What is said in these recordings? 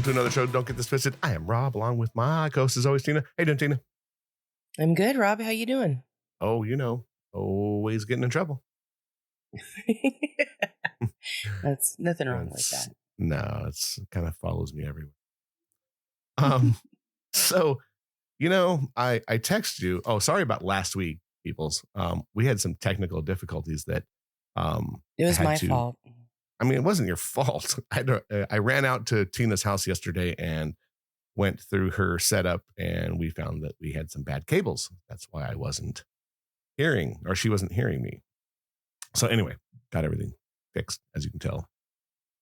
to another show. Don't get this twisted. I am Rob, along with my co-host as always, Tina. How you doing, Tina? I'm good, Rob. How you doing? Oh, always getting in trouble. That's nothing wrong with that. No, it's kind of follows me everywhere. So, I text you. Oh, sorry about last week, peoples. We had some technical difficulties that it was my fault. I mean, it wasn't your fault. I ran out to Tina's house yesterday and went through her setup, and we found that we had some bad cables. That's why I wasn't hearing, or she wasn't hearing me. So anyway, got everything fixed, as you can tell.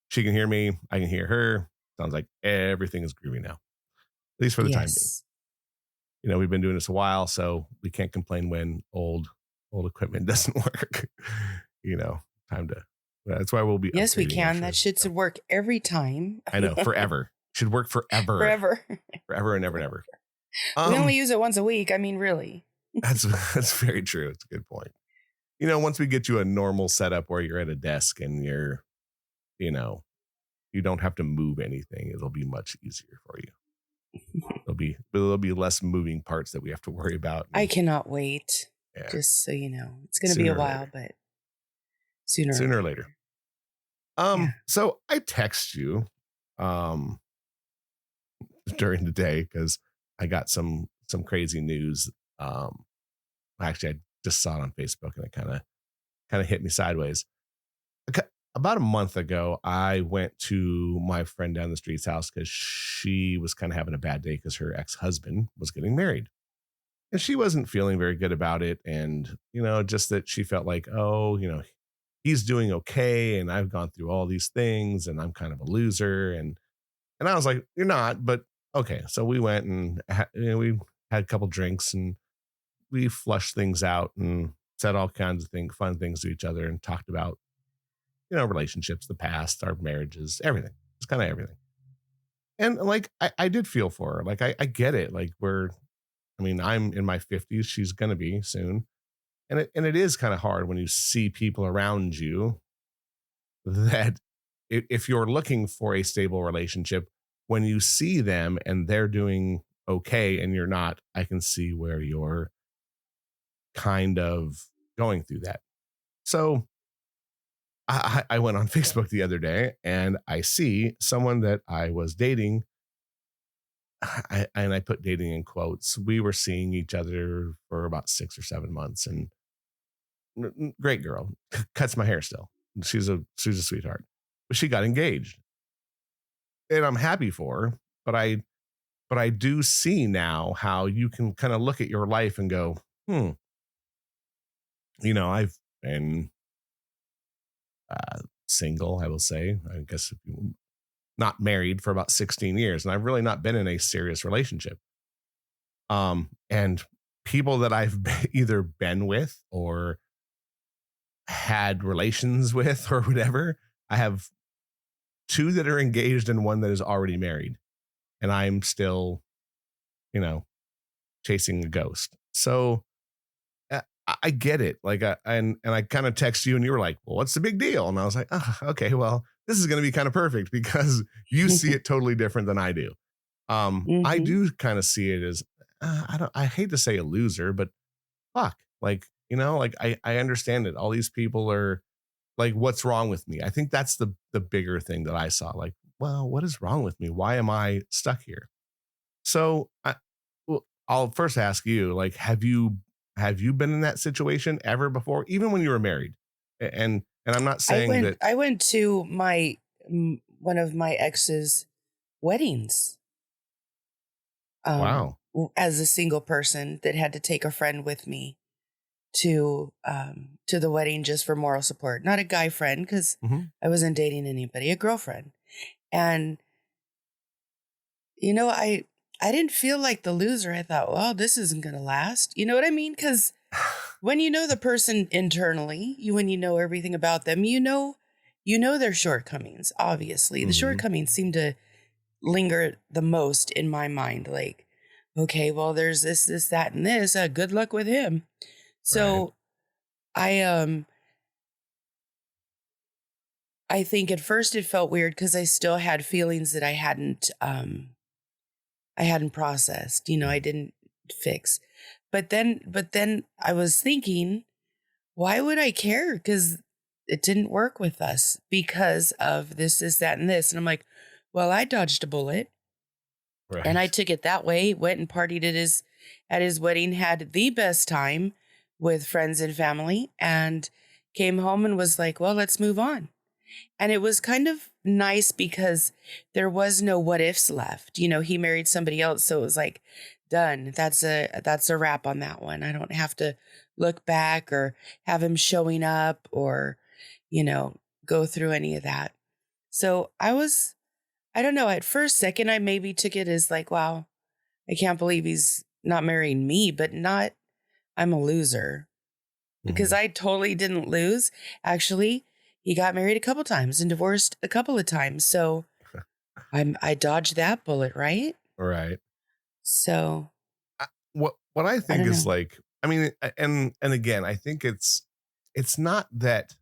She can hear me. I can hear her. Sounds like everything is groovy now, at least for the time being. We've been doing this a while, so we can't complain when old equipment doesn't work. That's why we'll be. Yes, we can. That shit should work every time. I know, forever. Should work forever. Forever and ever and ever. We only use it once a week. I mean, really. That's very true. It's a good point. Once we get you a normal setup where you're at a desk and you're, you don't have to move anything, it'll be much easier for you. There'll be less moving parts that we have to worry about. I cannot wait. Yeah. Just so you know, it's going to be a while, but sooner or later. So I text you, during the day because I got some crazy news. Actually, I just saw it on Facebook and it kind of hit me sideways. About a month ago, I went to my friend down the street's house because she was kind of having a bad day because her ex-husband was getting married. And she wasn't feeling very good about it. And, just that she felt like, he's doing okay. And I've gone through all these things and I'm kind of a loser. And I was like, you're not, but okay. So we went and we had a couple drinks and we flushed things out and said all kinds of fun things to each other and talked about, relationships, the past, our marriages, everything. It's kind of everything. And like, I did feel for her. Like, I get it. Like I'm in my 50s. She's going to be soon. And it is kind of hard when you see people around you that if you're looking for a stable relationship, when you see them and they're doing okay and you're not, I can see where you're kind of going through that. So I went on Facebook the other day and I see someone that I was dating. I put dating in quotes. We were seeing each other for about 6 or 7 months, and great girl, cuts my hair still. She's a sweetheart, but she got engaged, and I'm happy for her. But I do see now how you can kind of look at your life and go, I've been single, I will say, I guess, not married for about 16 years. And I've really not been in a serious relationship. And people that I've either been with or had relations with or whatever, I have 2 that are engaged and 1 that is already married. And I'm still, chasing a ghost. So I get it. Like, and I kind of text you and you were like, well, what's the big deal? And I was like, oh, okay, well, this is going to be kind of perfect because you see it totally different than I do. I do kind of see it as, I hate to say a loser, but fuck, like, I understand it. All these people are like, what's wrong with me? I think that's the bigger thing that I saw. Like, well, what is wrong with me? Why am I stuck here? So I'll first ask you, like, have you been in that situation ever before, even when you were married? And I'm not saying I went to one of my ex's weddings. Wow. As a single person that had to take a friend with me to the wedding just for moral support. Not a guy friend, because I wasn't dating anybody, a girlfriend. And, I didn't feel like the loser. I thought, well, this isn't going to last. You know what I mean? Because when you know the person internally, when you know everything about them, you know their shortcomings, obviously. The shortcomings seem to linger the most in my mind. Like, okay, well, there's this, that, and this. Good luck with him. So right. I think at first it felt weird because I still had feelings that I hadn't processed, I didn't fix. But then I was thinking, why would I care? Because it didn't work with us because of this, that, and this. And I'm like, well, I dodged a bullet and I Right. took it that way, went and partied at his wedding, had the best time with friends and family, and came home and was like, well, let's move on. And it was kind of nice because there was no what ifs left. He married somebody else, so it was like done. That's a wrap on that one. I don't have to look back or have him showing up or, you know, go through any of that. So I don't know, at first second I maybe took it as like, wow, I can't believe he's not marrying me, but not I'm a loser because Mhm. I totally didn't lose. Actually, he got married a couple times and divorced a couple of times. So I dodged that bullet, right? Right. So What I I think don't is know. like, I mean, and again, I think it's not that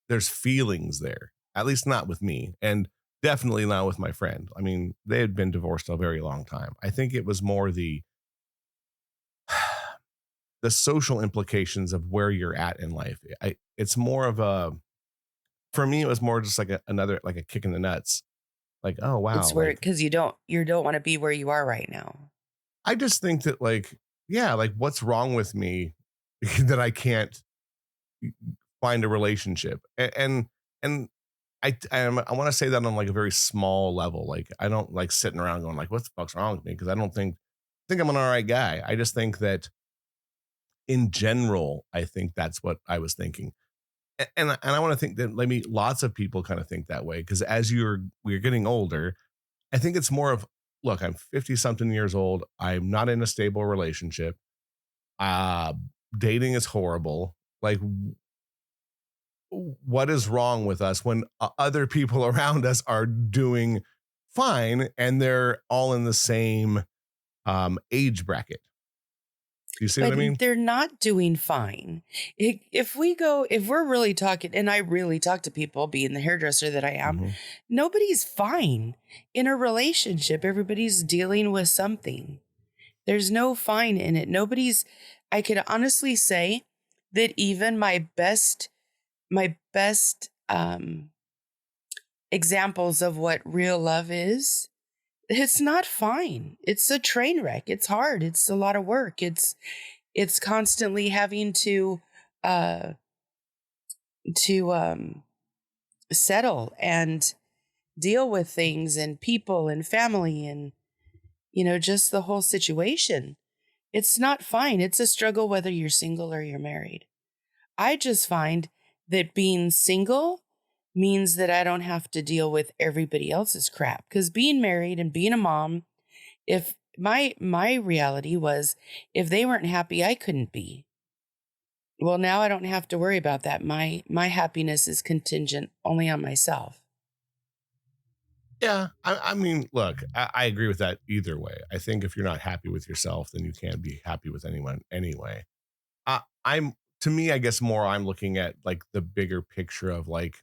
there's feelings there, at least not with me, and definitely not with my friend. I mean, they had been divorced a very long time. I think it was more the social implications of where you're at in life. It's more of a for me. It was more just like another like a kick in the nuts. Like, oh wow, It's where like because you don't want to be where you are right now. I just think that like yeah, like what's wrong with me that I can't find a relationship and I want to say that on like a very small level. Like I don't like sitting around going like, what the fuck's wrong with me? Because I don't think I'm an all right guy. I just think that in general, I think that's what I was thinking. And I want to think that maybe lots of people kind of think that way because as we're getting older, I think it's more of look, I'm 50 something years old. I'm not in a stable relationship. Uh Dating is horrible. Like what is wrong with us when other people around us are doing fine and they're all in the same age bracket. Do you see what I But mean? they're not doing fine. If we're really talking, and I really talk to people, being the hairdresser that I am, Hmm. nobody's fine in a relationship. Everybody's dealing with something. There's no fine in it. I could honestly say that even my best examples of what real love is, it's not fine. It's a train wreck. It's hard. It's a lot of work. It's constantly having uh to settle and deal with things and people and family and just the whole situation. It's not fine. It's a struggle whether you're single or you're married. I just find that being single means that I don't have to deal with everybody else's crap, cuz being married and being a mom, if my reality was if they weren't happy, I couldn't be. Well, now I don't have to worry about that. My happiness is contingent only on myself. Yeah, I mean, look, I agree with that either way. I think if you're not happy with yourself, then you can't be happy with anyone anyway. I'm to me, I guess more I'm looking at like the bigger picture of like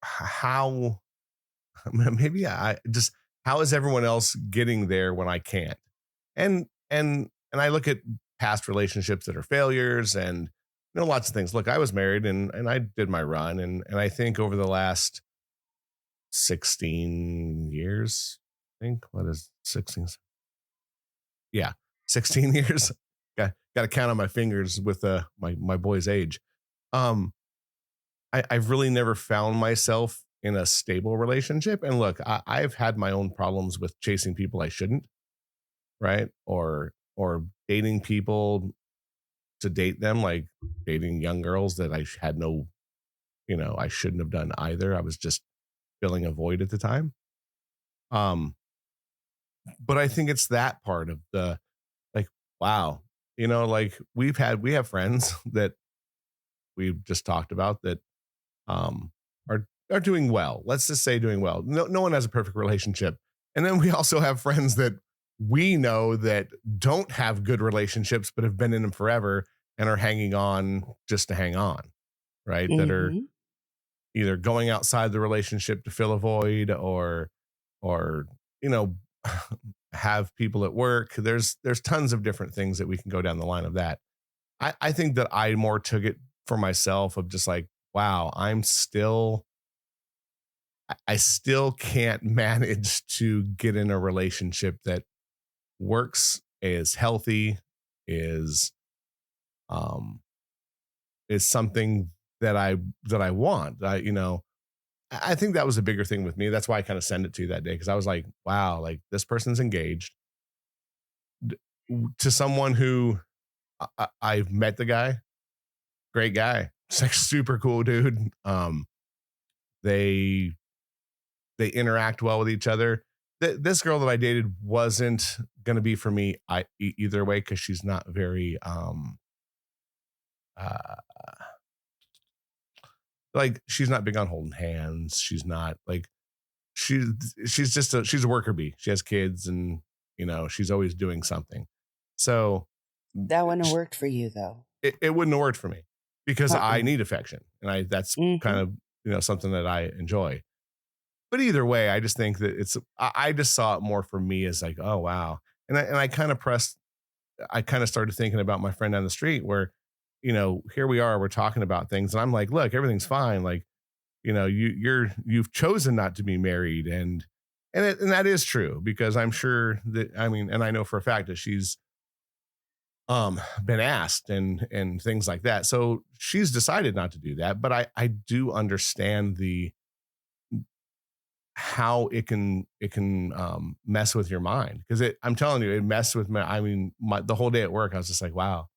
how maybe I just how is everyone else getting there when I can't? And I look at past relationships that are failures and lots of things. Look, I was married and I did my run and I think over the last 16 years, I think what is 16? Yeah, 16 years. Got to count on my fingers with my boy's age. Um I've really never found myself in a stable relationship. And look, I've had my own problems with chasing people I shouldn't, right? Or dating people to date them, like dating young girls that I had no, I shouldn't have done either. I was just filling a void at the time. Um, but I think it's that part of the like, wow, like we have friends that we've just talked about that um, are doing well. Let's just say doing well. No one has a perfect relationship, and then we also have friends that we know that don't have good relationships, but have been in them forever and are hanging on just to hang on, right? That are Mhm. either going outside the relationship to fill a void, or you know have people at work. There's tons of different things that we can go down the line of that. I think that I more took it for myself of just like, wow, I still can't manage to get in a relationship that works, is healthy, is um is something that I want. I think that was a bigger thing with me. That's why I kind of sent it to you that day, because I was like, wow, like this person's engaged to someone who I've met the guy, great guy. It's like super cool dude. They they interact well with each other. This girl that I dated wasn't going to be for me either way, because she's not very uh like she's not big on holding hands. She's not like she's she's a worker bee. She has kids, and she's always doing something. So That wouldn't have worked for you though. it wouldn't have worked for me, because I Uh-uh. need affection, and I that's kind Hmm. of something that I enjoy. But either way, I just think that I just saw it more for me as like, oh wow. And I kind of started thinking about my friend down the street, where here we are, we're talking about things, and I'm like, look, everything's fine. Like, you've chosen not to be married, and that is true, because I'm sure that, I mean, and I know for a fact that she's been asked, and things like that. So she's decided not to do that, but I do understand the how it can mess with your mind, because I'm telling you, it messed with me. I mean, the whole day at work, I was just like, wow,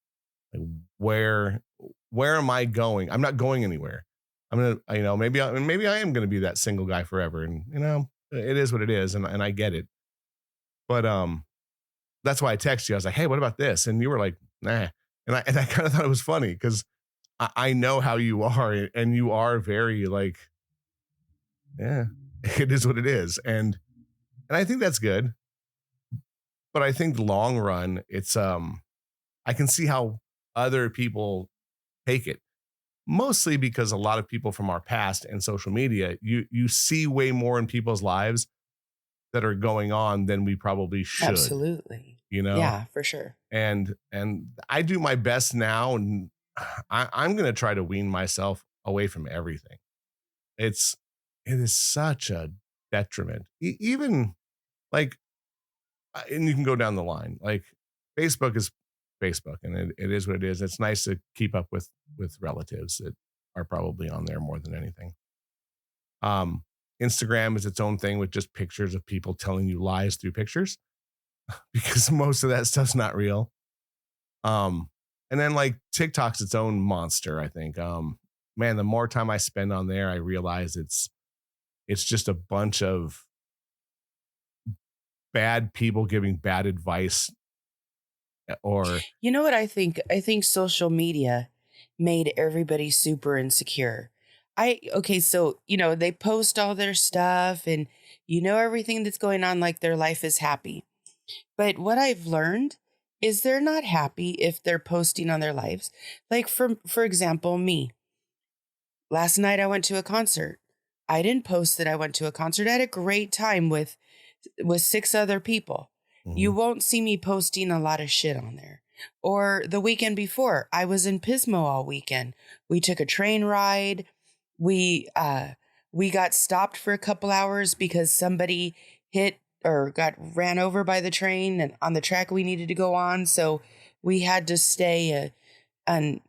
like, where am I going? I'm not going anywhere. I'm gonna, maybe I am gonna be that single guy forever, and it is what it is, and I get it. But that's why I texted you. I was like, hey, what about this? And you were like, nah. And I kind of thought it was funny, because I know how you are, and you are very like, yeah, it is what it is, and I think that's good. But I think long run, it's I can see how other people take it, mostly because a lot of people from our past and social media, you see way more in people's lives that are going on than we probably should, Absolutely. you know? Yeah, for sure. And I do my best now, and I'm gonna try to wean myself away from everything. It's it is such a detriment. Even like, and you can go down the line. Like, Facebook is Facebook, and it is what it is. It's nice to keep up with relatives that are probably on there more than anything. Um, Instagram is its own thing, with just pictures of people telling you lies through pictures, because most of that stuff's not real. Um, and then like TikTok's its own monster, I think. Man, the more time I spend on there, I realize it's just a bunch of bad people giving bad advice, or You know what I think? I think social media made everybody super insecure. Okay, so, they post all their stuff and everything that's going on, like their life is happy. But what I've learned is they're not happy if they're posting on their lives. Like for example, me. Last night I went to a concert. I didn't post that I went to a concert. I had a great time with six other people. You Mhm. won't see me posting a lot of shit on there. Or the weekend before, I was in Pismo all weekend. We took a train ride. We got stopped for a couple hours because somebody hit or got ran over by the train and on the track we needed to go on. So we had to stay and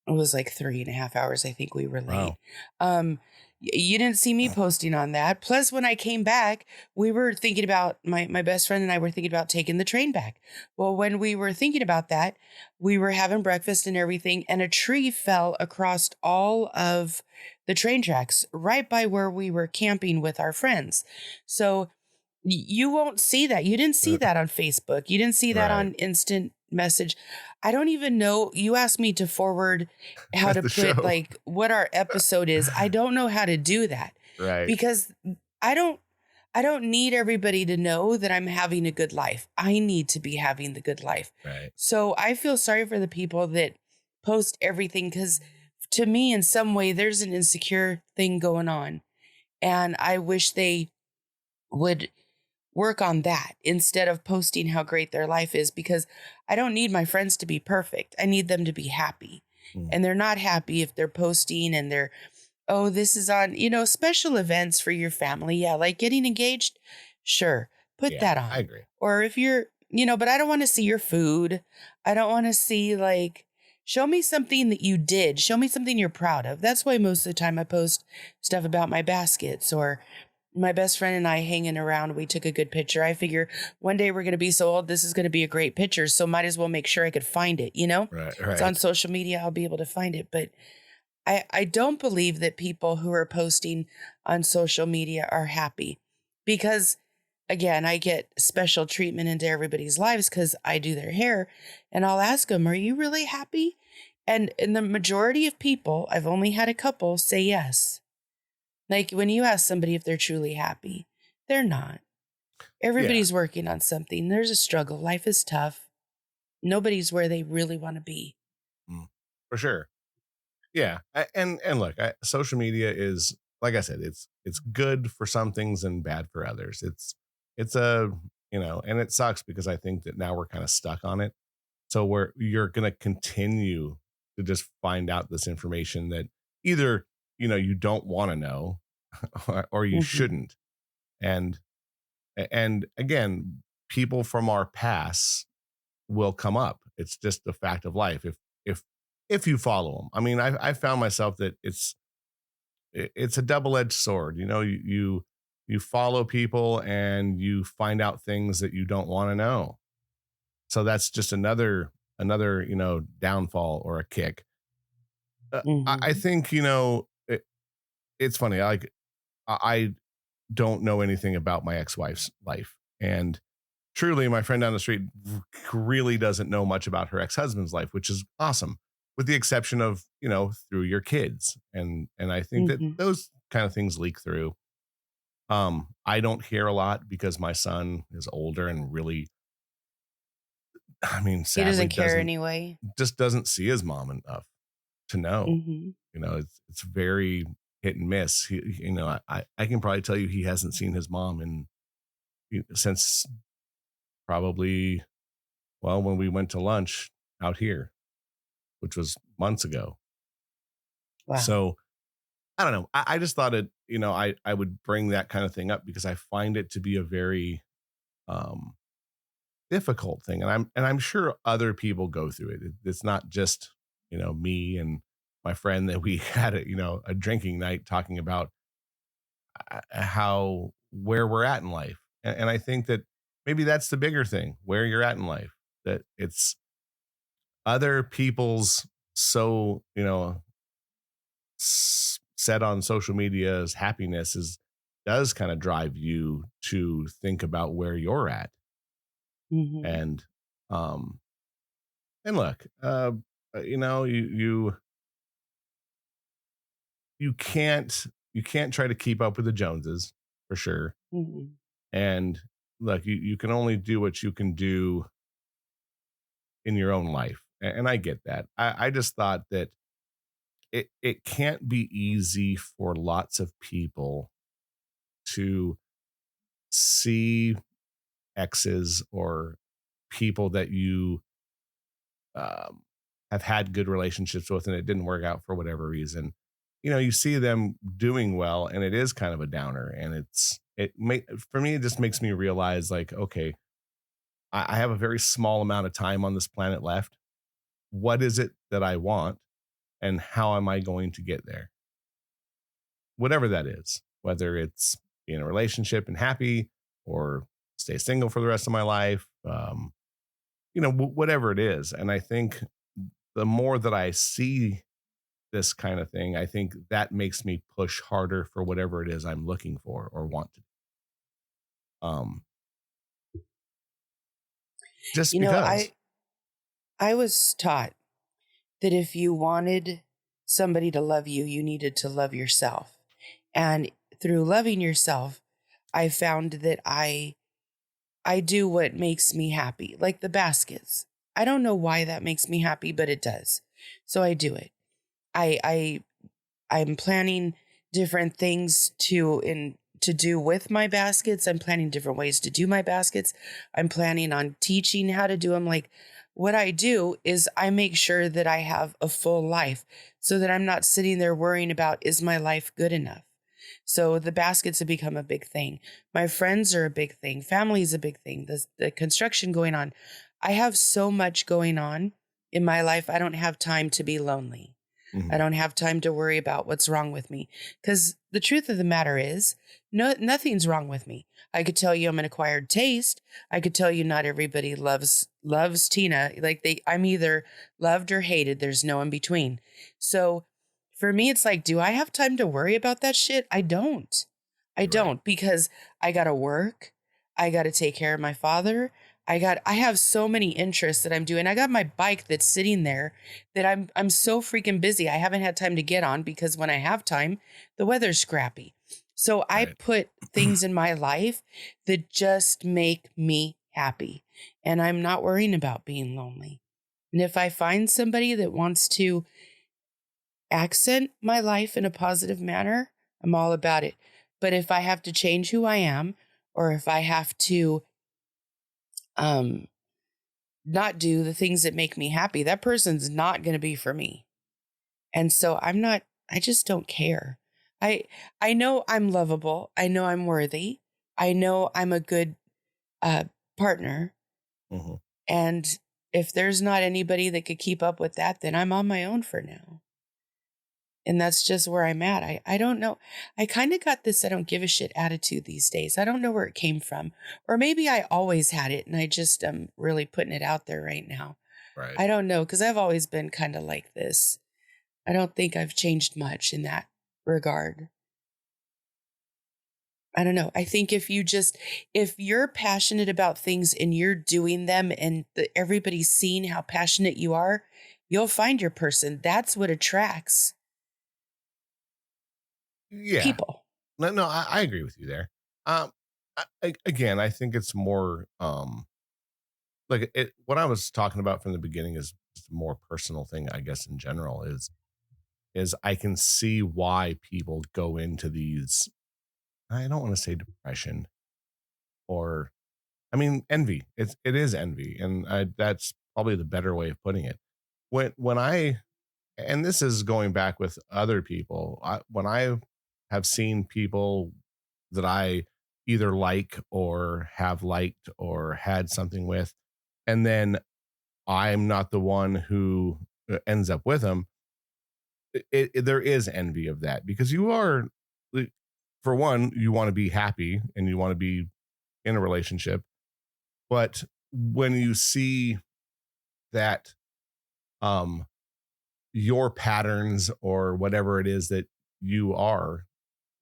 it was like 3.5 hours. I think we were late. Wow. You didn't see me posting on that. Plus, when I came back, we were thinking about my best friend and I were thinking about taking the train back. Well, when we were thinking about that, we were having breakfast and everything, and a tree fell across all of the train tracks right by where we were camping with our friends. So you won't see that. You didn't see Uh, that on Facebook. You didn't see that right. on instant message. I don't even know. You asked me to forward how to The put show. like what our episode is. I don't know how to do that Right. because I don't I don't need everybody to know that I'm having a good life. I need to be having the good life. Right. So I feel sorry for the people that post everything because to me, in some way, there's an insecure thing going on. And I wish they would work on that instead of posting how great their life is, because I don't need my friends to be perfect. I need them to be happy. Mm. And they're not happy if they're posting and they're, oh, this is on, special events for your family. Yeah, like getting engaged. Sure, put Yeah, that I on. agree. Or if you're, but I don't want to see your food. I don't want to see, like, show me something that you did. Show me something you're proud of. That's why most of the time I post stuff about my baskets or my best friend and I hanging around. We took a good picture. I figure one day we're going to be so old, this is going to be a great picture. So might as well make sure I could find it, Right, It's on right. social media. I'll be able to find it. But I don't believe that people who are posting on social media are happy because, again, I get special treatment into everybody's lives because I do their hair, and I'll ask them, are you really happy? And in the majority of people, I've only had a couple say yes. Like when you ask somebody if they're truly happy, they're not. Yeah, Everybody's working on something. There's a struggle. Life is tough. Nobody's where they really want to be. mm, for sure. Yeah, and look, social media is, like I said, it's good for some things and bad for others. It's a, and it sucks because I think that now we're kind of stuck on it. So where you're going to continue to just find out this information that either you don't want to know or you Hmm. shouldn't. And and again, people from our past will come up. It's just the fact of life. If if you follow them, I mean, I found myself that it's a double edged sword. You follow people and you find out things that you don't want to know. So that's just another downfall or a kick. I Hmm. think it's funny. I don't know anything about my ex wife's life, and truly, my friend down the street really doesn't know much about her ex-husband's life, which is awesome, with the exception of, through your kids. And I think that Hmm. those kind of things leak through. I don't hear a lot because my son is older and really, I mean, He sadly doesn't care doesn't anyway. just doesn't see his mom enough to know. Hmm. It's very hit and miss. I can probably tell you he hasn't seen his mom since probably, well, when we went to lunch out here, which was months ago. Wow. So I don't know. I just thought I would bring that kind of thing up because I find it to be a very um, difficult thing, and I'm sure other people go through it. It's not just me and my friend that we had a drinking night talking about how where we're at in life, and I think that maybe that's the bigger thing, where you're at in life. That it's other people's, so set on social media's happiness does kind of drive you to think about where you're at. Hmm. And um and look, you can't try to keep up with the Joneses, for sure. Hmm. And look, you can only do what you can do in your own life, and I get that. I just thought that it can't be easy for lots of people to see exes or people that you um, have had good relationships with and it didn't work out for whatever reason. You see them doing well and it is kind of a downer. And for me, it just makes me realize, like, okay, I have a very small amount of time on this planet left. What is it that I want and how am I going to get there? Whatever that is, whether it's be in a relationship and happy, or stay single for the rest of my life, whatever it is. And I think the more that I see this kind of thing, I think that makes me push harder for whatever it is I'm looking for or want to. Um, just You know, because. I was taught that if you wanted somebody to love you, you needed to love yourself. And through loving yourself, I found that I do what makes me happy, like the baskets. I don't know why that makes me happy, but it does. So I do it. I I'm planning different things to do with my baskets. I'm planning different ways to do my baskets. I'm planning on teaching how to do them. Like what I do is I make sure that I have a full life so that I'm not sitting there worrying about, is my life good enough? So the baskets have become a big thing. My friends are a big thing. Family is a big thing. The construction going on. I have so much going on in my life. I don't have time to be lonely. I Mhm. don't have time to worry about what's wrong with me. Because the truth of the matter is, nothing's wrong with me. I could tell you I'm an acquired taste. I could tell you not everybody loves Tina. Like I'm either loved or hated. There's no in between. So for me, it's like, do I have time to worry about that shit? I don't. I Right. don't, because I gotta work. I gotta take care of my father. I have so many interests that I'm doing. I got my bike that's sitting there that I'm so freaking busy. I haven't had time to get on because when I have time, the weather's scrappy. So I Right. put things in my life that just make me happy. And I'm not worrying about being lonely. And if I find somebody that wants to accent my life in a positive manner, I'm all about it. But if I have to change who I am, or if I have to um not do the things that make me happy, that person's not going to be for me. And so I just don't care. I I know I'm lovable. I know I'm worthy. I know I'm a good uh partner, Mhm. and if there's not anybody that could keep up with that, then I'm on my own for now. And that's just where I'm at. I don't know. I kind of got this I don't give a shit attitude these days. I don't know where it came from. Or maybe I always had it and I just am really putting it out there right now. Right. I don't know, because I've always been kind of like this. I don't think I've changed much in that regard. I don't know. I think if you're passionate about things and you're doing them and everybody's seeing how passionate you are, you'll find your person. That's what attracts Yeah. people. No, no, I agree with you there. Um, again, I think it's more like what I was talking about from the beginning is just a more personal thing, I guess, in general is I can see why people go into these. I don't want to say depression or I mean envy. It is envy, and that's probably the better way of putting it. When I and this is going back with other people. When I have seen people that I either like or have liked or had something with, and then I'm not the one who ends up with them. There is envy of that because you are, like, for one, you want to be happy and you want to be in a relationship, but when you see that, um, your patterns or whatever it is that you are,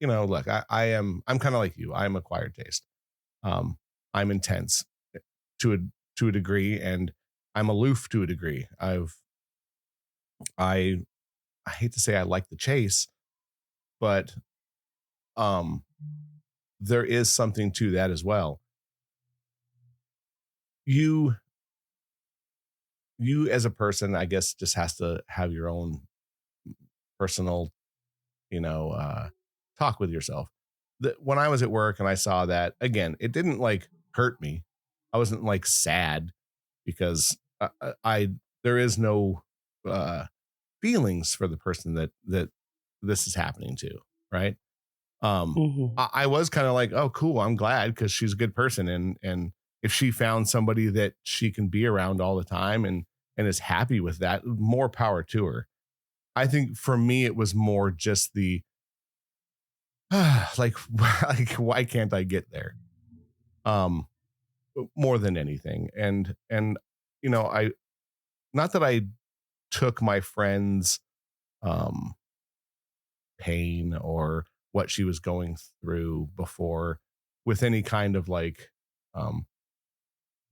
look, I'm kind of like you. I'm acquired taste. Um, I'm intense to a to a degree, and I'm aloof to a degree. I I hate to say I like the chase, but um, there is something to that as well. You you as a person, I guess, just has to have your own personal, you know, uh, talk with yourself. When I was at work and I saw that again, it didn't like hurt me. I wasn't like sad because I there is no uh, feelings for the person that this is happening to, right? Um, Hmm. I was kind of like, oh, cool, I'm glad because she's a good person, and if she found somebody that she can be around all the time and is happy with that, more power to her. I think for me, it was more just the like, like why can't I get there? Um, more than anything, and I not that I took my friend's um pain or what she was going through before with any kind of like, um,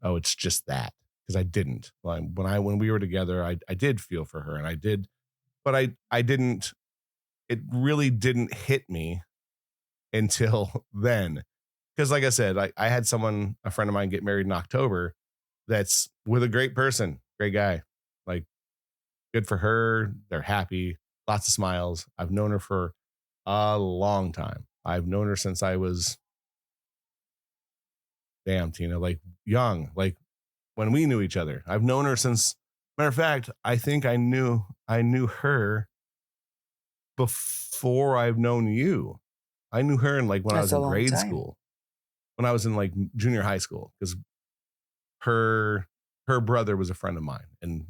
oh, it's just that, because I didn't. Like, when we were together, I did feel for her, and I did, but I didn't. It really didn't hit me until then, because like I said, I had a friend of mine, get married in October. That's with a great person, great guy, like good for her. They're happy. lots of smiles. I've known her for a long time. I've known her since I was, damn, Tina, like young, like when we knew each other. I've known her since, matter of fact, I think I knew her before I've known you. I knew her in like when I That's was a in long grade time. school, when I was in like junior high school, because her her brother was a friend of mine and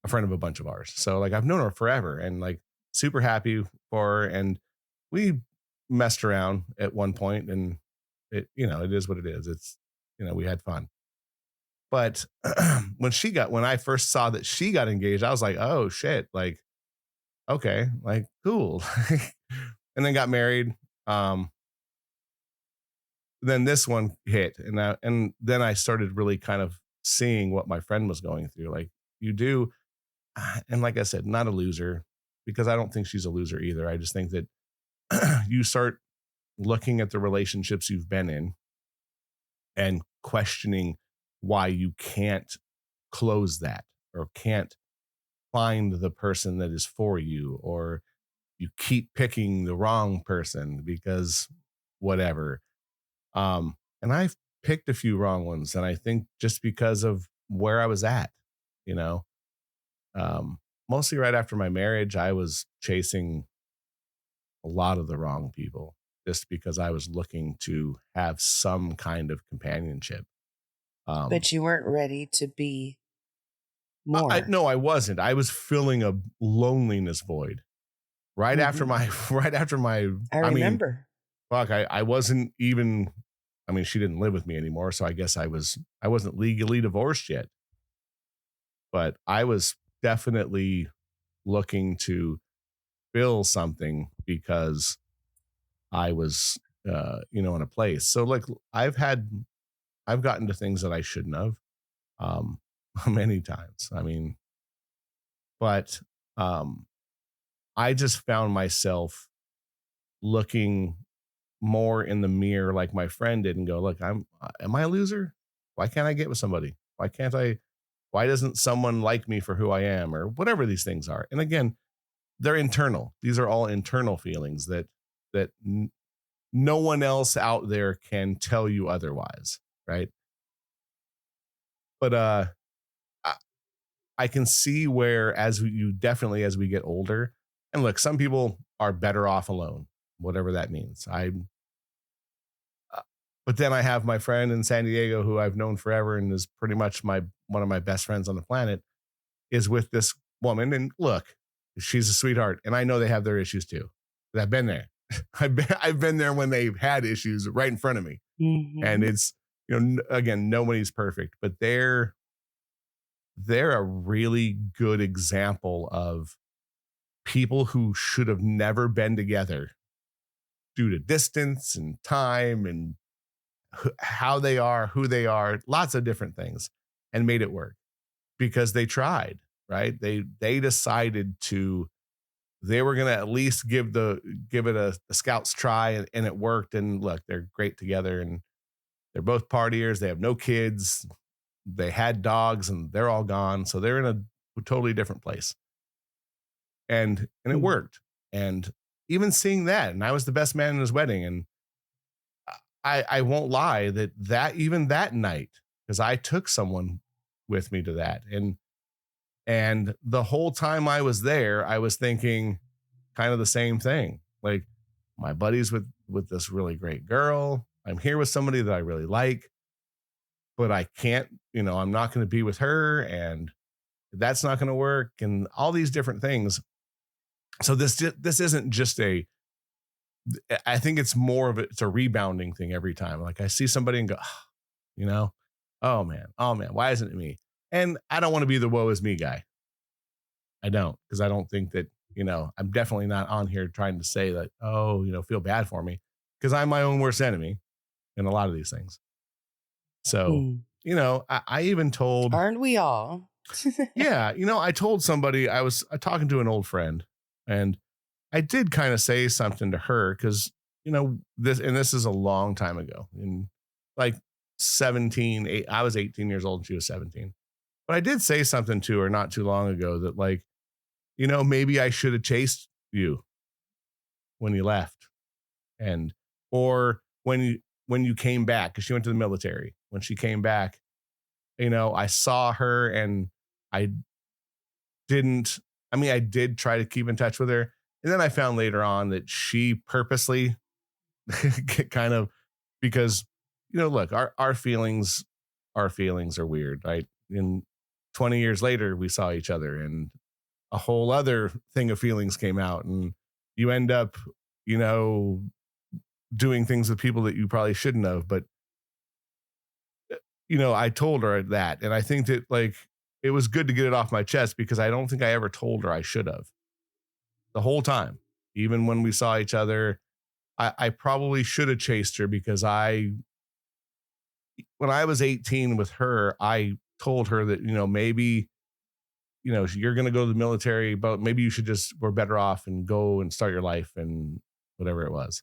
a friend of a bunch of ours. So like I've known her forever and like super happy for her. And we messed around at one point and it is what it is. It's, we had fun. But when I first saw that she got engaged, I was like, oh shit, like, okay, like cool. And then got married. Um, then this one hit and then I started really kind of seeing what my friend was going through. Like you do, and like I said, not a loser because I don't think she's a loser either. I just think that you start looking at the relationships you've been in and questioning why you can't close that or can't find the person that is for you, or you keep picking the wrong person because whatever. And I've picked a few wrong ones, and I think just because of where I was at, you know, um, mostly right after my marriage, I was chasing a lot of the wrong people just because I was looking to have some kind of companionship. Um, But you weren't ready to be I more. no, I wasn't. I was filling a loneliness void right after Hmm. my right after my. I I mean, remember. fuck, I wasn't even. I mean, she didn't live with me anymore, so I guess I wasn't legally divorced yet, but I was definitely looking to fill something because I was, in a place. So like I've gotten to things that I shouldn't have, um, many times. I mean, but um, I just found myself looking more in the mirror like my friend did and go, look, am I a loser? Why can't I get with somebody? Why doesn't someone like me for who I am or whatever these things are? And again, they're internal. These are all internal feelings that no one else out there can tell you otherwise. Right. But, I, I can see where as we get older, and look, some people are better off alone, whatever that means. Uh, but then I have my friend in San Diego who I've known forever and is pretty much one of my best friends on the planet is with this woman. And look, she's a sweetheart. And I know they have their issues too. I've been there. I've been there when they've had issues right in front of me. And Hmm. it's, again, nobody's perfect, but they're a really good example of people who should have never been together due to distance and time and how they are, who they are, lots of different things, and made it work because they tried, right? They decided they were going to at least give it a scout's try, and it worked. And look, they're great together, and they're both partiers. They have no kids. They had dogs, and they're all gone, so they're in a totally different place. And it worked. And even seeing that, and I was the best man in his wedding, and I won't lie that even that night, because I took someone with me to that, and the whole time I was there, I was thinking kind of the same thing. Like, my buddies with this really great girl. I'm here with somebody that I really like, but I can't, I'm not going to be with her, and that's not going to work, and all these different things. So this isn't just I think it's more of it's a rebounding thing every time. Like I see somebody and go, "Ah," you know, oh man, why isn't it me? And I don't want to be the woe is me guy. I don't, because I don't think that, I'm definitely not on here trying to say that, oh, feel bad for me, because I'm my own worst enemy in a lot of these things. So, Mm. I even told, Aren't we all? yeah, I told somebody, I was talking to an old friend, and I did kind of say something to her because, this is a long time ago, in like 17, I was 18 years old and she was 17. But I did say something to her not too long ago that, like, maybe I should have chased you when you left, and or when you came back, because she went to the military. When she came back, I saw her, and I didn't. I mean, I did try to keep in touch with her, and then I found later on that she purposely kind of, because look, our feelings are weird, right? And 20 years later, we saw each other, and a whole other thing of feelings came out, and you end up, you know, doing things with people that you probably shouldn't have. But, I told her that. And I think that, like, it was good to get it off my chest, because I don't think I ever told her I should have the whole time. Even when we saw each other, I probably should have chased her, because when I was 18 with her, I told her that, maybe, you're going to go to the military, but maybe we're better off and go and start your life and whatever it was.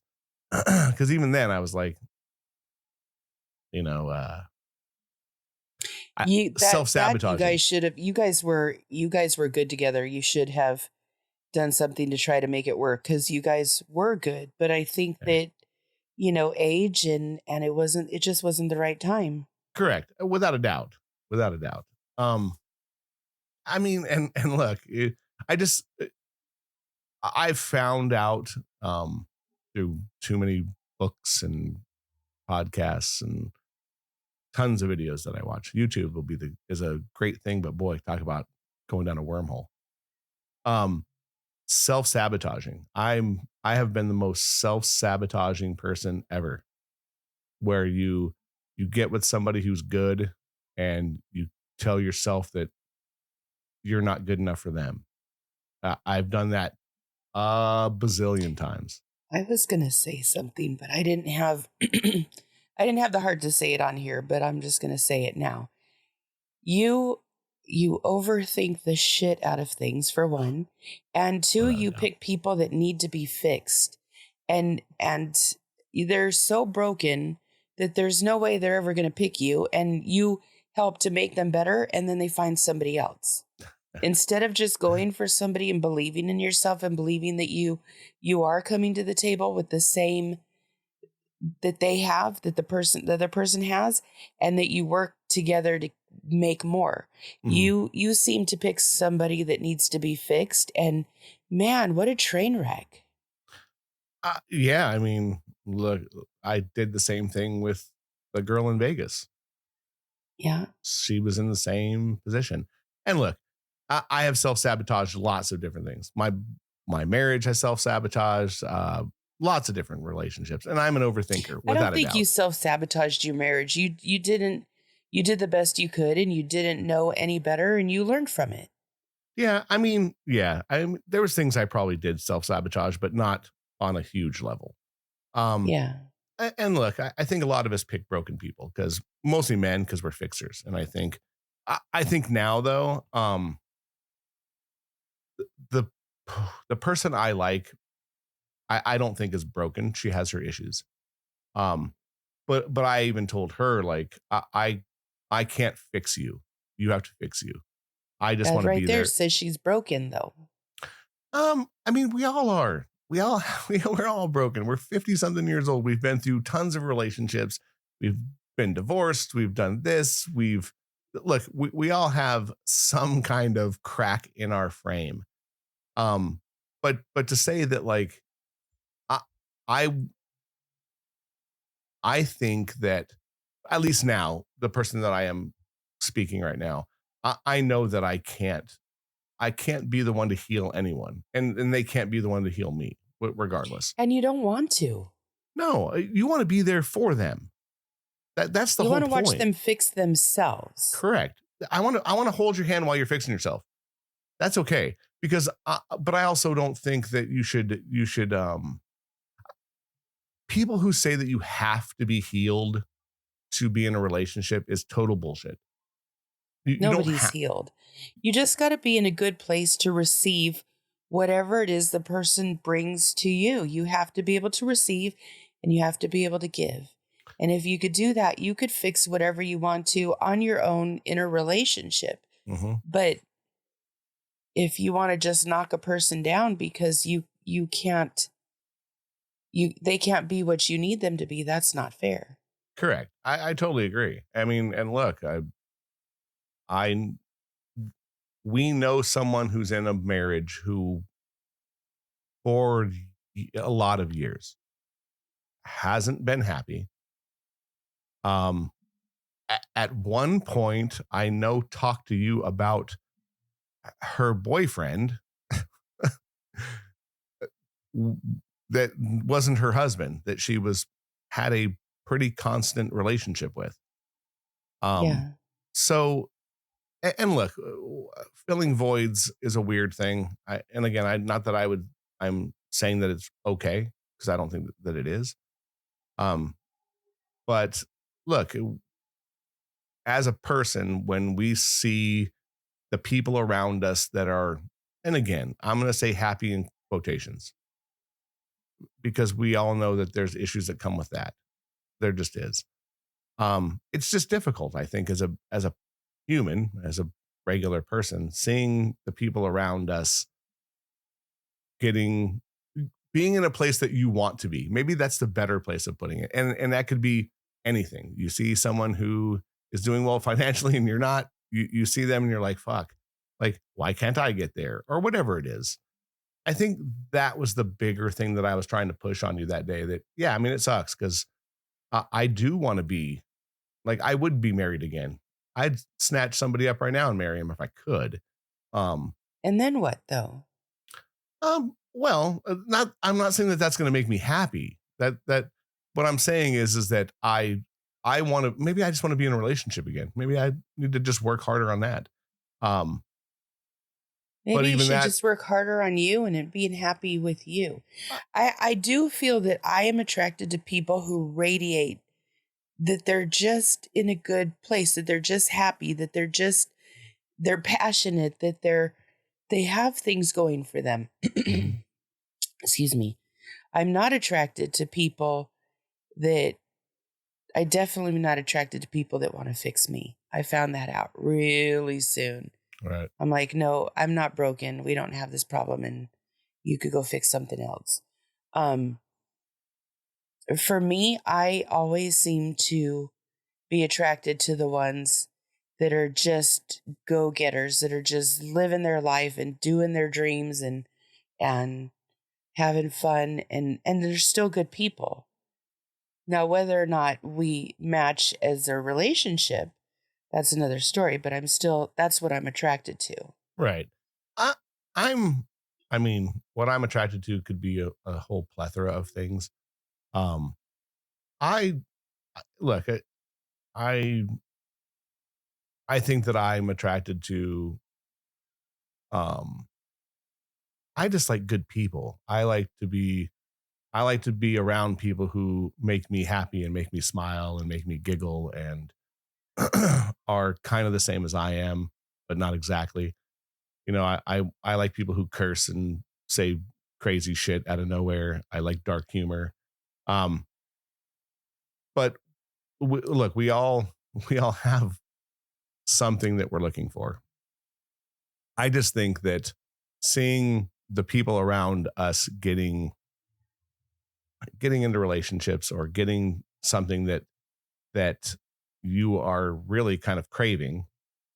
Because even then I was like, you know, uh, You that you self-sabotaging. guys should have you guys were good together. You should have done something to try to make it work, because you guys were good. But I think Yeah. that, age and it just wasn't the right time. Correct. Without a doubt. Without a doubt. I mean, and look, I just, I've found out, through too many books and podcasts and tons of videos that I watch. YouTube is a great thing, but boy, talk about going down a wormhole. Um, Self-sabotaging. I have been the most self-sabotaging person ever, where you get with somebody who's good, and you tell yourself that you're not good enough for them. I've done that a bazillion times. I was gonna say something, but I didn't have I didn't have the heart to say it on here, but I'm just gonna say it now. You you overthink the shit out of things, for one, and two, Without a you doubt. pick people that need to be fixed, and they're so broken that there's no way they're ever going to pick you, and you help to make them better, and then they find somebody else instead of just going for somebody and believing in yourself and believing that you are coming to the table with the same that they have, that the other person has, and that you work together to make more. Mhm. You seem to pick somebody that needs to be fixed, and man, what a train wreck. Yeah, I mean, look, I did the same thing with the girl in Vegas. Yeah. She was in the same position. And look, I have self-sabotaged lots of different things. My marriage has self-sabotaged, lots of different relationships, and I'm an overthinker I don't without a think you doubt. self-sabotaged your marriage. You didn't. You did the best you could, and you didn't know any better, and you learned from it. Yeah, I mean, yeah, there was things I probably did self-sabotage, but not on a huge level. Um, Yeah. and look, I think a lot of us pick broken people, because mostly men, because we're fixers. And I think now though, the the person I like, I don't think is broken. She has her issues. Um, but I even told her, like, I can't fix you. You have to fix you. I just That want to right be there there. says she's broken, though. I mean, we all are. We're all broken. We're 50 something years old. We've been through tons of relationships. We've been divorced. We've done this. We all have some kind of crack in our frame. Um, but to say that, like, I I I think that, at least now, the person that I am speaking right now, I know that I can't be the one to heal anyone, and they can't be the one to heal me, regardless. And you don't want to. No, you want to be there for them. That's the You whole want to watch point. them fix themselves. Correct. I want to hold your hand while you're fixing yourself. That's okay, because but I also don't think that you should people who say that you have to be healed to be in a relationship is total bullshit. You don't Nobody's have. healed. You just got to be in a good place to receive whatever it is the person brings to you. You have to be able to receive, and you have to be able to give. And if you could do that, you could fix whatever you want to on your own in a relationship. Mhm. But if you want to just knock a person down because you can't they can't be what you need them to be, that's not fair. Correct. I totally agree. I mean, and look, I we know someone who's in a marriage who for a lot of years hasn't been happy. Um, at one point, I know talked to you about her boyfriend that wasn't her husband, that she was had a pretty constant relationship with. Um, Yeah. so and look, filling voids is a weird thing. And again, not that I'm saying that it's okay because I don't think that it is. Um, but look, as a person, when we see the people around us that are, and again, I'm going to say happy in quotations because we all know that there's issues that come with that. There just is. It's just difficult, I think, as a human, as a regular person, seeing the people around us getting being in a place that you want to be. Maybe that's the better place of putting it. And that could be anything. You see someone who is doing well financially and you're not, you see them and you're like, fuck, like, why can't I get there? Or whatever it is. I think that was the bigger thing that I was trying to push on you that day that, yeah, I mean, it sucks because I do want to be like, I would be married again. I'd snatch somebody up right now and marry him if I could. Um, And then what though? well, not. I'm not saying that that's going to make me happy. That what I'm saying is that I want to. Maybe I just want to be in a relationship again. Maybe I need to just work harder on that. Um, but Maybe you even should that, just work harder on you and being happy with you. uh, I do feel that I am attracted to people who radiate that they're just in a good place, that they're just happy, that they're passionate, that they have things going for them. mhm, Excuse me. I'm not attracted to people that I definitely am not attracted to people that want to fix me. I found that out really soon. right, I'm like, no, I'm not broken. We don't have this problem and you could go fix something else. Um, for me, I always seem to be attracted to the ones that are just go-getters, that are just living their life and doing their dreams and having fun and they're still good people. Now, whether or not we match as a relationship, that's another story, but that's what I'm attracted to. right. I I'm. I mean, what I'm attracted to could be a whole plethora of things. Um, I look. I I think that I'm attracted to. Um, I just like good people. I like to be around people who make me happy and make me smile and make me giggle and are kind of the same as I am, but not exactly. You know, I like people who curse and say crazy shit out of nowhere. I like dark humor. Um, but look, we all have something that we're looking for. I just think that seeing the people around us getting into relationships or getting something that you are really kind of craving.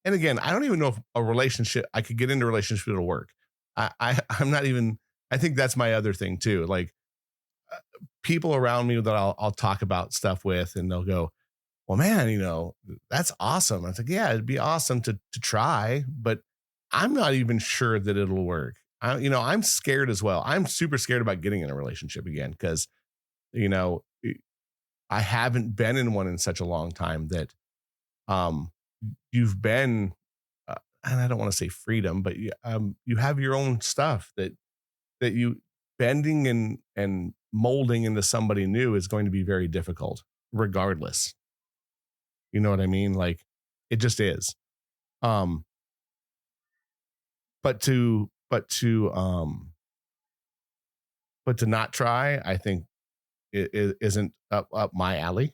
And again, I don't even know if a relationship I could get into a relationship that'll work. I'm not even. I think that's my other thing too. Like people around me that I'll talk about stuff with, and they'll go, "Well, man, you know that's awesome." I was like, "Yeah, it'd be awesome to try, but I'm not even sure that it'll work." I'm scared as well. I'm super scared about getting in a relationship again because you know I haven't been in one in such a long time that um you've been and I don't want to say freedom, but you have your own stuff that you bending and molding into somebody new is going to be very difficult regardless. You know what I mean? Like it just is. Um but to not try, I think it isn't up my alley.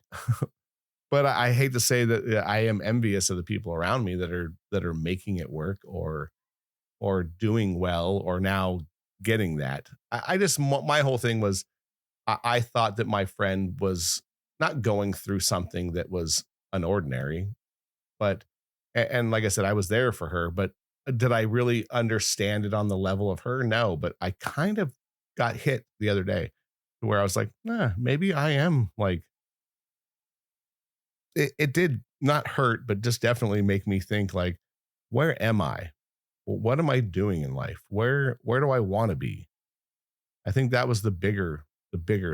But I hate to say that I am envious of the people around me that are making it work or doing well or now getting that. I just, my whole thing was, I thought that my friend was not going through something that was unordinary, but, and like I said, I was there for her, but did I really understand it on the level of her? No, but I kind of got hit the other day where I was like, maybe I am like, it did not hurt, but just definitely make me think like, where am I? What am I doing in life? Where do I want to be? I think that was the bigger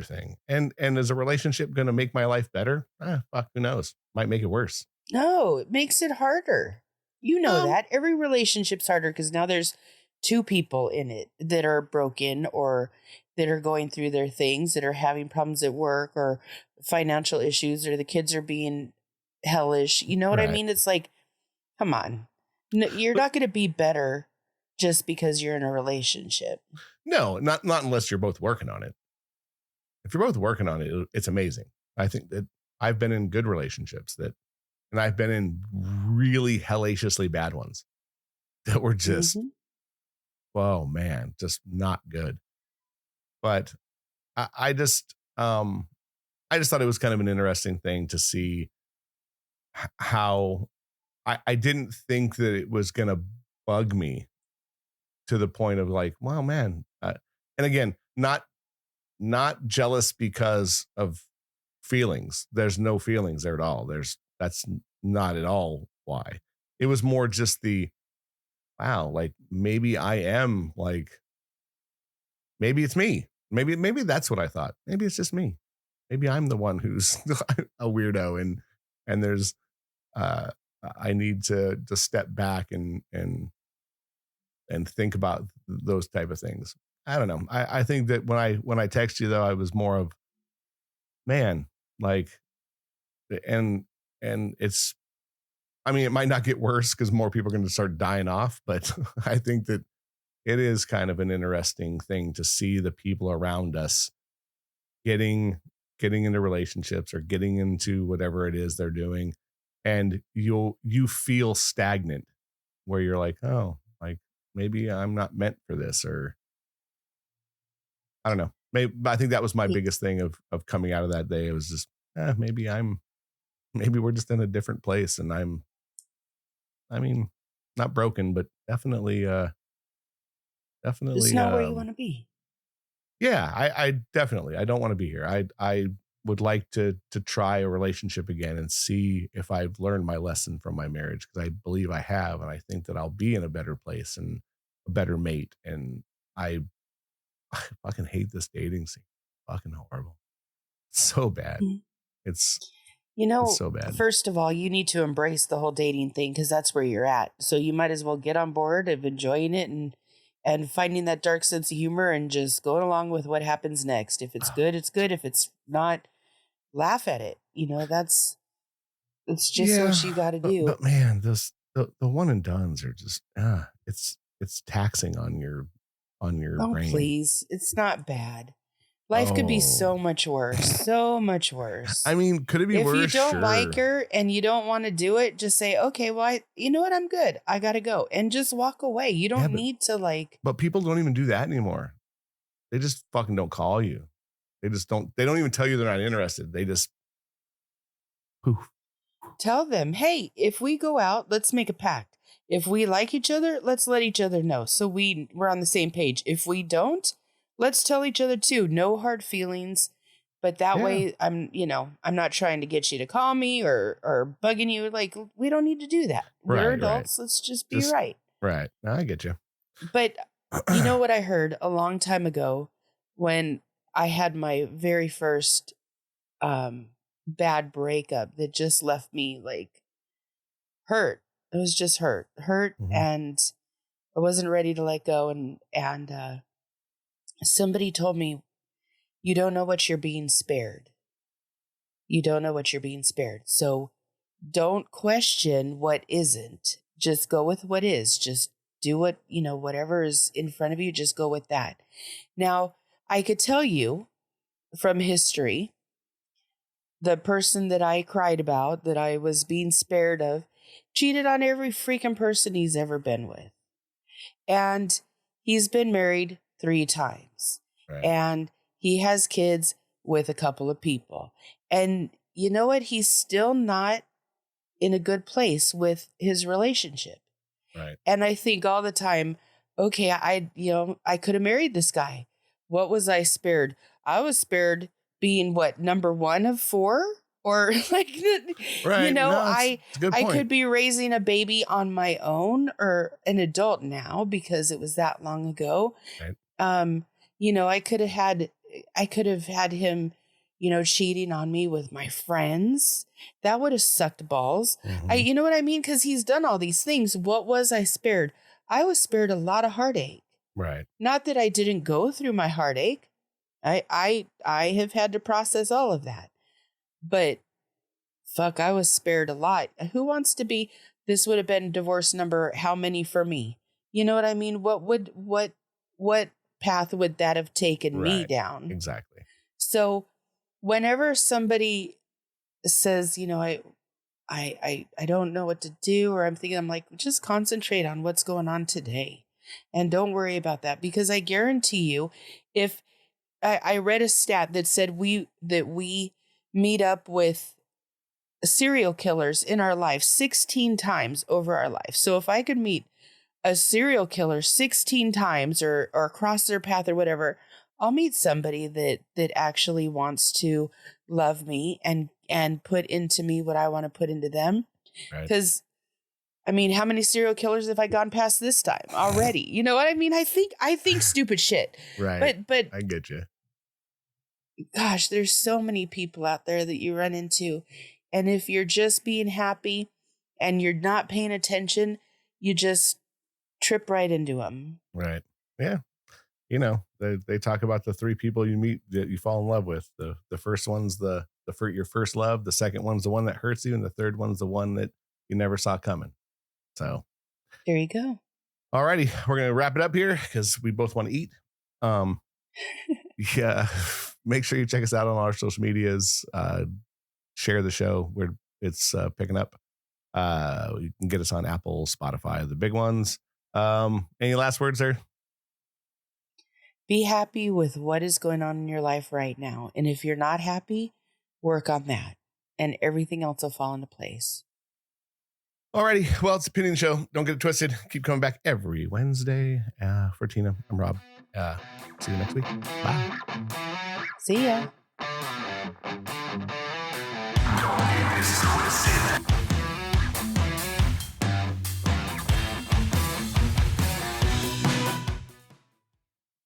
thing. And is a relationship going to make my life better? Fuck, who knows? Might make it worse. No, it makes it harder. You know Um, that. Every relationship's harder because now there's two people in it that are broken or that are going through their things, that are having problems at work or financial issues, or the kids are being hellish. You know what I right. mean? It's like, come on. No, you're But not going to be better just because you're in a relationship. no, not unless you're both working on it. If you're both working on it, it's amazing. I think that I've been in good relationships and I've been in really hellaciously bad ones that were just, Hmm. oh man, just not good. But I just thought it was kind of an interesting thing to see how I didn't think that it was going to bug me to the point of like, wow, man. And again, not jealous because of feelings. There's no feelings there at all. That's not at all why. It was more just the, wow, like maybe I am like, maybe it's me. Maybe that's what I thought. Maybe it's just me. Maybe I'm the one who's a weirdo, and there's uh I need to step back and think about those type of things. I don't know. I think that when I text you though, I was more of, man, like, and it's, I mean, it might not get worse because more people are going to start dying off, but I think that it is kind of an interesting thing to see the people around us getting getting into relationships or getting into whatever it is they're doing, and you feel stagnant where you're like, oh, like maybe I'm not meant for this, or I don't know. Maybe I think that was my biggest thing of coming out of that day. It was just, maybe we're just in a different place, and I mean, not broken, but It's definitely, not where you want to be. yeah, I definitely, I don't want to be here. I would like to try a relationship again and see if I've learned my lesson from my marriage, because I believe I have, and I think that I'll be in a better place and a better mate. And I, I fucking hate this dating scene. Fucking horrible. It's so bad. It's You it's know, so bad. first of all, you need to embrace the whole dating thing because that's where you're at. So you might as well get on board of enjoying it and finding that dark sense of humor and just going along with what happens next. If it's good, it's good. If it's not, laugh at it. You know, it's just Yeah, what you got to do. but man, the one and dones are just, it's taxing on your Oh, brain. please. It's not bad. Life could be Oh, so much worse. So much worse. I mean, could it be If you worse? don't like Sure. her and you don't want to do it, just say, okay, well, you know what? I'm good. I got to go. And just walk away. You Yeah, don't need to like, but people don't even do that anymore. They just fucking don't call you. They don't even tell you they're not interested. They just poof. tell them, hey, if we go out, let's make a pact. If we like each other, let's let each other know. So we're on the same page. If we don't, let's tell each other too. No hard feelings. But that Yeah. way I'm not trying to get you to call me or bugging you. Like, we don't need to do that. We're Right. adults. Let's just be Just right. right. No, I get you. But you know what I heard a long time ago when I had my very first bad breakup that just left me like hurt. It was just hurt, Mhm. and I wasn't ready to let go. And somebody told me, "You don't know what you're being spared. You don't know what you're being spared. So don't question what isn't. Just go with what is. Just do whatever is in front of you. Just go with that." Now, I could tell you from history, the person that I cried about, that I was being spared of, cheated on every freaking person he's ever been with. And he's been married 3 times. Right. And he has kids with a couple of people. And you know what? He's still not in a good place with his relationship. Right. And I think all the time, okay, I could have married this guy. What was I spared? I was spared being what, number 1 of 4? Or like, Right. No, I it's a good point. could be raising a baby on my own, or an adult now, because it was that long ago. Right. I could have had him, cheating on me with my friends. That would have sucked balls. Mm-hmm. You know what I mean? Because he's done all these things. What was I spared? I was spared a lot of heartache. Right. Not that I didn't go through my heartache. I have had to process all of that. But fuck, I was spared a lot. Who wants to be, this would have been divorce number how many for me? You know what I mean? What path would that have taken me down? Exactly. So whenever somebody says, I don't know what to do, or I'm like, just concentrate on what's going on today and don't worry about that. Because I guarantee you, if I read a stat that said we meet up with serial killers in our life 16 times over our life. So if I could meet a serial killer 16 times or cross their path or whatever, I'll meet somebody that actually wants to love me and put into me what I want to put into them. Because I mean, how many serial killers have I gone past this time already? You know what I mean? I think stupid shit. Right. But I get you. Gosh, there's so many people out there that you run into. And if you're just being happy and you're not paying attention, you just trip right into them. Right. Yeah. They talk about the 3 people you meet that you fall in love with. The first one's your first love. The second one's the one that hurts you. And the third one's the one that you never saw coming. So there you go. Alrighty. We're going to wrap it up here because we both want to eat. Yeah. Make sure you check us out on our social medias. Share the show where it's picking up. You can get us on Apple, Spotify, the big ones. Any last words there? Be happy with what is going on in your life right now. And if you're not happy, work on that. And everything else will fall into place. Alrighty. Well, it's a Opinion Show. Don't get it twisted. Keep coming back every Wednesday. For Tina, I'm Rob. See you next week. Bye. See ya. Don't get this twisted.